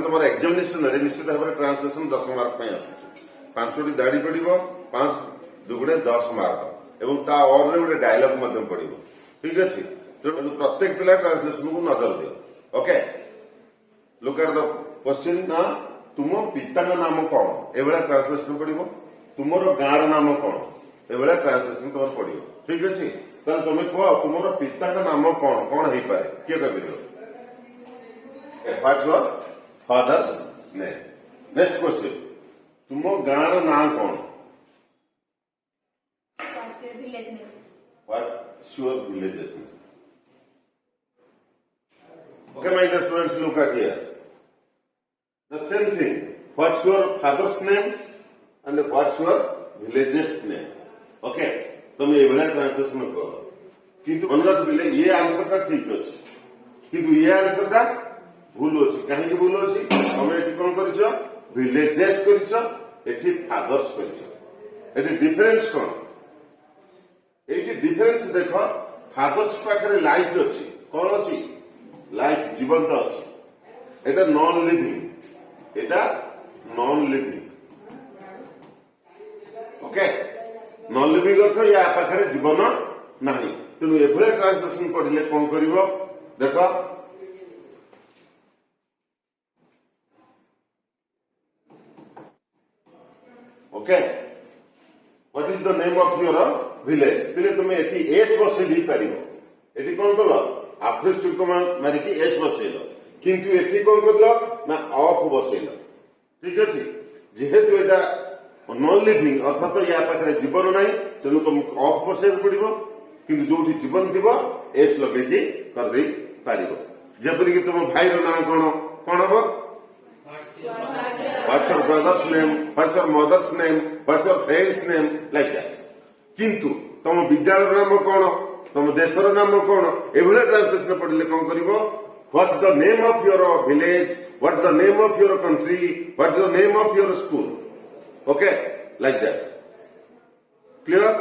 तुम्हारा एग्जामिनेशन रे निश्चित भाव में ट्रांसलेशन 10 मार्क पे आसुଛି 5टी दाढ़ी पड़िबो 5 दुगुणे 10 मार्क एवं ता और रे गोटे डायलॉग मध्यम पड़िबो ठीक अछि तो प्रत्येक पिला ट्रांसलेशन को नजर दियो okay look at the question ना तुम पिता नाम कौन एवला ट्रांसलेशन पड़िबो तुमरो गार नाम कौन एवला ट्रांसलेशन तोर पड़िबो ठीक अछि त तुम कह तुमरो पिता नाम कौन हे पाए के कहियो what's your father's name next question तुम गार ना कौन what's your village name Okay, my dear students, look at here. The same thing. What's your father's name and what's your village's name? Okay, तुम ये वाला ट्रांसलेशन करो. किंतु अनुराग बिले ये आंसर का ठीक अछि. किंतु ये आंसर का भूल अछि. काहे कि भूल अछि? हम एठी कोन करिछो? villages करिछो. एठी fathers करिछो. एठी डिफरेंस कोन? एठी डिफरेंस देखो. fathers पाखरे लाइफ अछि. कोन अछि? लाइफ जीवंत अच्छी एटा non living okay non living अर्थ या पाखरे जीवन नहीं तेणु एभले ट्रांसलेशन पढ़िले कौन करिवो देखो okay what is the name of your village पहिले तुम एठी एस बसे दी परिवो एठी कोन कलो आफ्रिस्टिक मारिकी एस बसैल किंतु एठी कोन करलो ना ऑफ बसैल ठीक अछि जेहेतु एटा नॉन लिविंग अर्थात या पाखरे जीवन नाही तेनु तुम ऑफ बसैल पड़िबो किंतु जोठी जीवन थिबो एस लगेकी कर देई पारिबो जेपरि कि तुम भाई रो नाम कोन हबो what's your brother's name what's your mother's name what's your friend's name like that किंतु तुम विद्यालय नाम कोन तुम देशर नाम कौन एभले ट्रांसलेशन पढ़ले कौन करिवो what's the name of your village what's the name of your country what's the name of your school okay like that clear